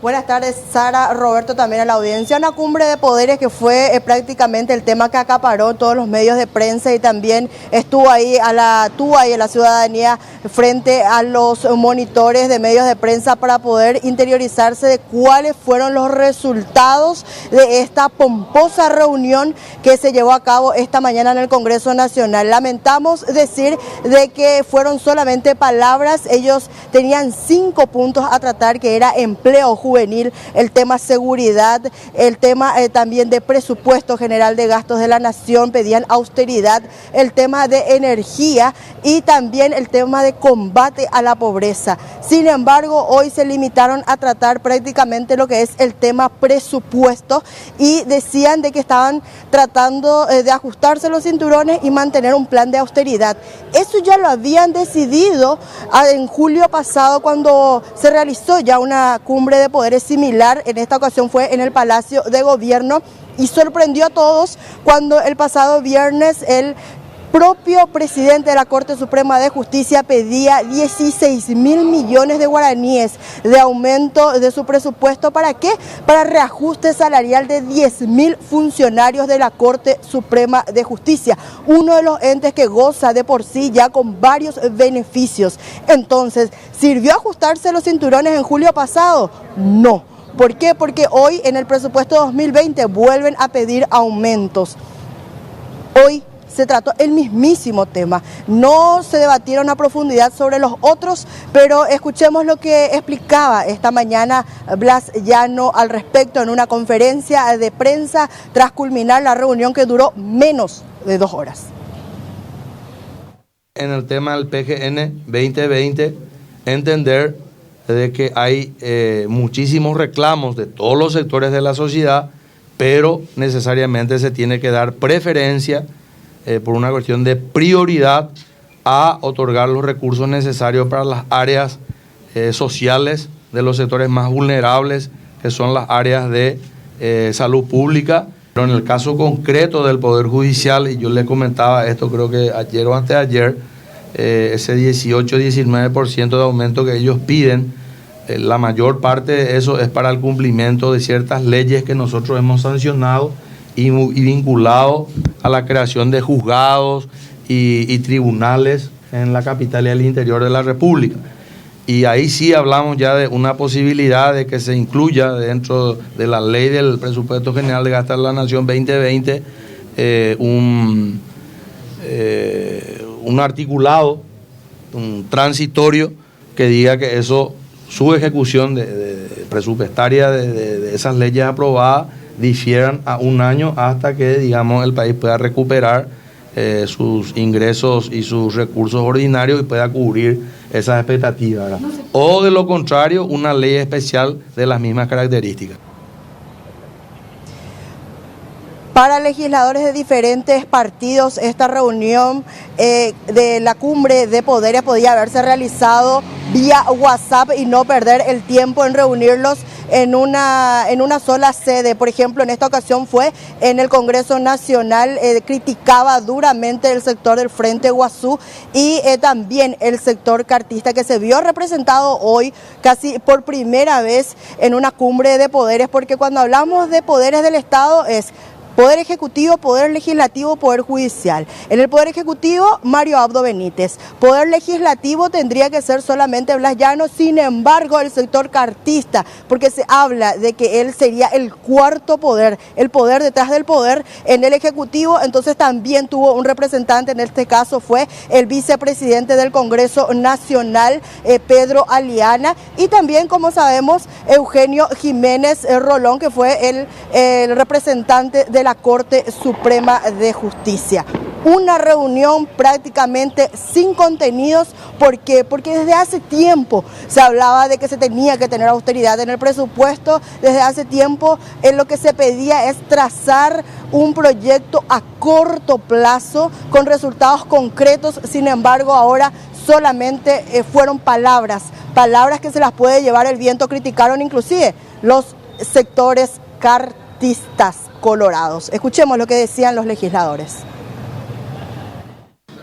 Buenas tardes, Sara, Roberto, también a la audiencia. Una cumbre de poderes que fue prácticamente el tema que acaparó todos los medios de prensa y también tuvo ahí a la ciudadanía frente a los monitores de medios de prensa para poder interiorizarse de cuáles fueron los resultados de esta pomposa reunión que se llevó a cabo esta mañana en el Congreso Nacional. Lamentamos decir de que fueron solamente palabras. Ellos tenían 5 puntos a tratar, que era empleo juvenil, el tema seguridad, el tema también de presupuesto general de gastos de la nación, pedían austeridad, el tema de energía y también el tema de combate a la pobreza. Sin embargo, hoy se limitaron a tratar prácticamente lo que es el tema presupuesto y decían de que estaban tratando de ajustarse los cinturones y mantener un plan de austeridad. Eso ya lo habían decidido en julio pasado, cuando se realizó ya una cumbre de poderes similar. En esta ocasión fue en el Palacio de Gobierno y sorprendió a todos cuando el pasado viernes el propio presidente de la Corte Suprema de Justicia pedía 16.000 millones de guaraníes de aumento de su presupuesto. ¿Para qué? Para reajuste salarial de 10.000 funcionarios de la Corte Suprema de Justicia, uno de los entes que goza de por sí ya con varios beneficios. Entonces, ¿sirvió ajustarse los cinturones en julio pasado? No. ¿Por qué? Porque hoy en el presupuesto 2020 vuelven a pedir aumentos. Hoy se trató el mismísimo tema. No se debatieron a profundidad sobre los otros, pero escuchemos lo que explicaba esta mañana Blas Llano al respecto en una conferencia de prensa tras culminar la reunión que duró menos de 2 horas. En el tema del PGN 2020, entender de que hay muchísimos reclamos de todos los sectores de la sociedad, pero necesariamente se tiene que dar preferencia por una cuestión de prioridad a otorgar los recursos necesarios para las áreas sociales de los sectores más vulnerables, que son las áreas de salud pública. Pero en el caso concreto del Poder Judicial, y yo le comentaba esto creo que ayer o antes de ayer, ese 18-19% de aumento que ellos piden, la mayor parte de eso es para el cumplimiento de ciertas leyes que nosotros hemos sancionado y vinculado a la creación de juzgados y tribunales en la capital y el interior de la República. Y ahí sí hablamos ya de una posibilidad de que se incluya dentro de la ley del Presupuesto General de Gastos de la Nación 2020 un articulado, un transitorio que diga que eso, su ejecución presupuestaria de esas leyes aprobadas difieran a 1 año hasta que, digamos, el país pueda recuperar sus ingresos y sus recursos ordinarios y pueda cubrir esas expectativas, ¿verdad? O de lo contrario, una ley especial de las mismas características. Para legisladores de diferentes partidos, esta reunión de la cumbre de poderes podía haberse realizado vía WhatsApp y no perder el tiempo en reunirlos en una sola sede. Por ejemplo, en esta ocasión fue en el Congreso Nacional. Criticaba duramente el sector del Frente Guazú y también el sector cartista, que se vio representado hoy casi por primera vez en una cumbre de poderes, porque cuando hablamos de poderes del Estado es Poder Ejecutivo, Poder Legislativo, Poder Judicial. En el Poder Ejecutivo, Mario Abdo Benítez. Poder Legislativo tendría que ser solamente Blas Llano, sin embargo, el sector cartista, porque se habla de que él sería el cuarto poder, el poder detrás del poder en el Ejecutivo, entonces también tuvo un representante, en este caso fue el vicepresidente del Congreso Nacional, Pedro Aliana, y también, como sabemos, Eugenio Jiménez Rolón, que fue el representante de la Corte Suprema de Justicia. Una reunión prácticamente sin contenidos. ¿Por qué? Porque desde hace tiempo se hablaba de que se tenía que tener austeridad en el presupuesto. Desde hace tiempo lo que se pedía es trazar un proyecto a corto plazo con resultados concretos. Sin embargo, ahora solamente fueron palabras que se las puede llevar el viento. Criticaron inclusive los sectores cartistas colorados. Escuchemos lo que decían los legisladores.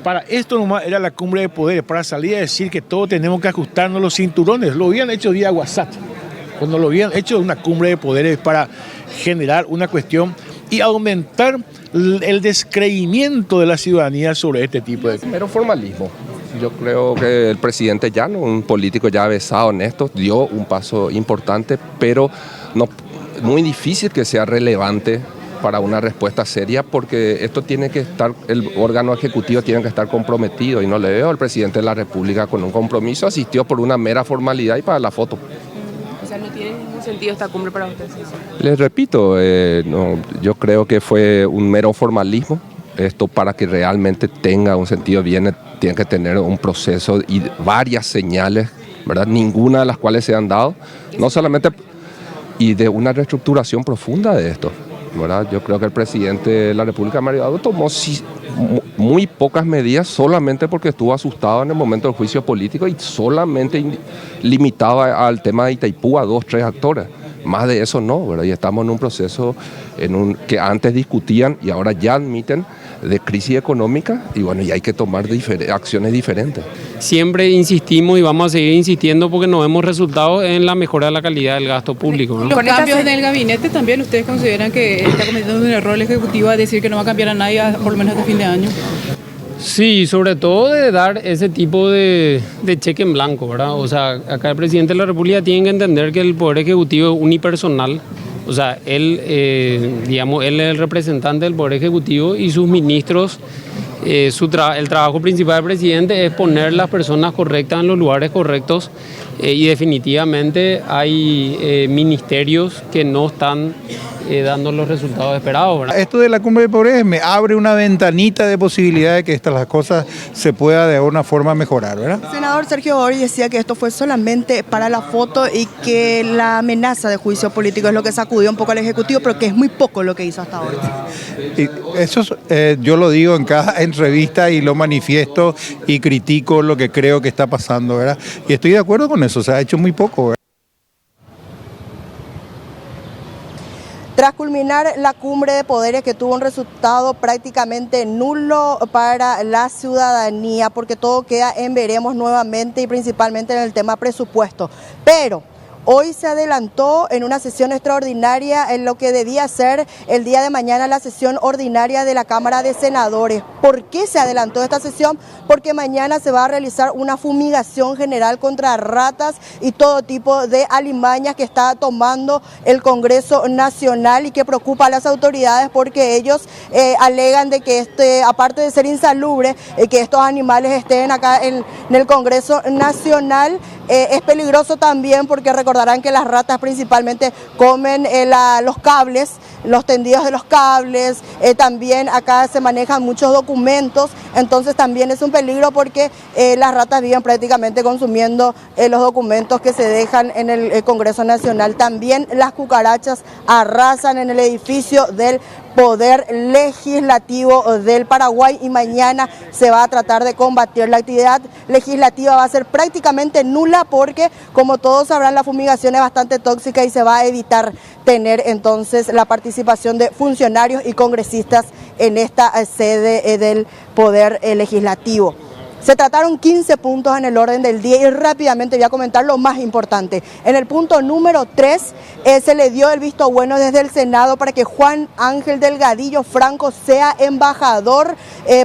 Para esto nomás era la cumbre de poderes, para salir a decir que todos tenemos que ajustarnos los cinturones. Lo habían hecho vía WhatsApp. cuando lo habían hecho una cumbre de poderes para generar una cuestión y aumentar el descreimiento de la ciudadanía sobre este tipo de cosas. Mero formalismo. Yo creo que el presidente Llano, un político ya avesado en esto, dio un paso importante, pero no, muy difícil que sea relevante para una respuesta seria, porque esto tiene que estar, el órgano ejecutivo tiene que estar comprometido, y no le veo al presidente de la República con un compromiso, asistió por una mera formalidad y para la foto. O sea, no tiene ningún sentido esta cumbre para ustedes. Les repito, no, yo creo que fue un mero formalismo. Esto, para que realmente tenga un sentido, tiene que tener un proceso y varias señales, ¿verdad? Ninguna de las cuales se han dado, no solamente, y de una reestructuración profunda de esto, ¿verdad? Yo creo que el presidente de la República, Mario Abdo, tomó muy pocas medidas solamente porque estuvo asustado en el momento del juicio político y solamente limitado al tema de Itaipú a 2, 3 actores. Más de eso no, ¿verdad? Y estamos en un proceso que antes discutían y ahora ya admiten de crisis económica, y bueno, y hay que tomar acciones diferentes. Siempre insistimos y vamos a seguir insistiendo porque no vemos resultados en la mejora de la calidad del gasto público, ¿no? Los cambios en el gabinete también, ¿ustedes consideran que está cometiendo un error el Ejecutivo a decir que no va a cambiar a nadie por lo menos hasta fin de año? Sí, sobre todo de dar ese tipo de cheque en blanco, ¿verdad? O sea, acá el presidente de la República tiene que entender que el Poder Ejecutivo es unipersonal. O sea, él, digamos, él es el representante del Poder Ejecutivo y sus ministros, el trabajo principal del presidente es poner las personas correctas en los lugares correctos, y definitivamente hay ministerios que no están dando los resultados esperados, ¿verdad? Esto de la cumbre de pobreza me abre una ventanita de posibilidad de que las cosas se pueda de alguna forma mejorar, ¿verdad? Senador Sergio Boris decía que esto fue solamente para la foto y que la amenaza de juicio político es lo que sacudió un poco al Ejecutivo, pero que es muy poco lo que hizo hasta ahora. Y eso yo lo digo en cada entrevista y lo manifiesto y critico lo que creo que está pasando, ¿verdad? Y estoy de acuerdo con eso, se ha hecho muy poco, ¿verdad? Tras culminar la cumbre de poderes que tuvo un resultado prácticamente nulo para la ciudadanía, porque todo queda en veremos nuevamente y principalmente en el tema presupuesto. Pero hoy se adelantó en una sesión extraordinaria en lo que debía ser el día de mañana la sesión ordinaria de la Cámara de Senadores. ¿Por qué se adelantó esta sesión? Porque mañana se va a realizar una fumigación general contra ratas y todo tipo de alimañas que está tomando el Congreso Nacional y que preocupa a las autoridades porque ellos alegan de que aparte de ser insalubre, que estos animales estén acá en el Congreso Nacional, es peligroso también porque recordarán que las ratas principalmente comen los cables, los tendidos de los cables, también acá se manejan muchos documentos, entonces también es un peligro porque las ratas viven prácticamente consumiendo los documentos que se dejan en el Congreso Nacional. También las cucarachas arrasan en el edificio del Poder Legislativo del Paraguay y mañana se va a tratar de combatir. La actividad legislativa va a ser prácticamente nula porque, como todos sabrán, la fumigación es bastante tóxica y se va a evitar tener entonces la participación de funcionarios y congresistas en esta sede del Poder Legislativo. Se trataron 15 puntos en el orden del día y rápidamente voy a comentar lo más importante. En el punto número 3 se le dio el visto bueno desde el Senado para que Juan Ángel Delgadillo Franco sea embajador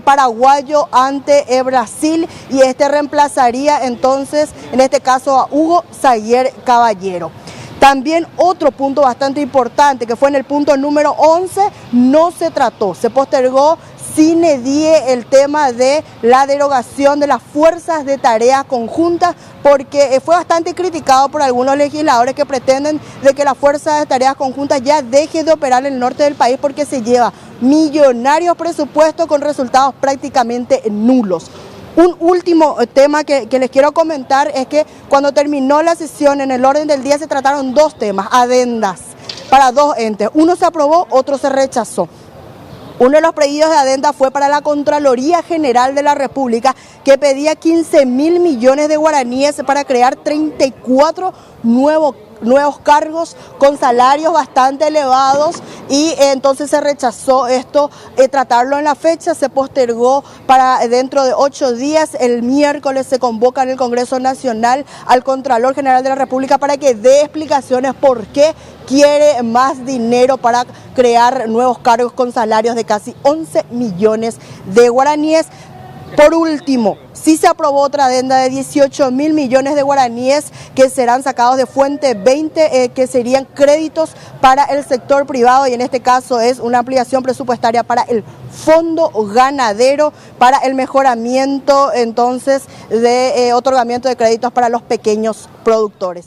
paraguayo ante Brasil y este reemplazaría entonces, en este caso, a Hugo Saguier Caballero. También otro punto bastante importante que fue en el punto número 11, no se trató, se postergó sine die el tema de la derogación de las fuerzas de tareas conjuntas porque fue bastante criticado por algunos legisladores que pretenden de que la fuerza de tareas conjuntas ya deje de operar en el norte del país porque se lleva millonarios presupuestos con resultados prácticamente nulos. Un último tema que les quiero comentar es que cuando terminó la sesión en el orden del día se trataron dos temas, adendas para dos entes. Uno se aprobó, otro se rechazó. Uno de los pedidos de adenda fue para la Contraloría General de la República, que pedía 15.000 millones de guaraníes para crear 34 nuevos nuevos cargos con salarios bastante elevados y entonces se rechazó esto, tratarlo en la fecha, se postergó para dentro de 8 días. El miércoles se convoca en el Congreso Nacional al Contralor General de la República para que dé explicaciones por qué quiere más dinero para crear nuevos cargos con salarios de casi 11 millones de guaraníes. Por último, sí se aprobó otra adenda de 18.000 millones de guaraníes que serán sacados de Fuente 20, que serían créditos para el sector privado, y en este caso es una ampliación presupuestaria para el fondo ganadero, para el mejoramiento entonces de otorgamiento de créditos para los pequeños productores.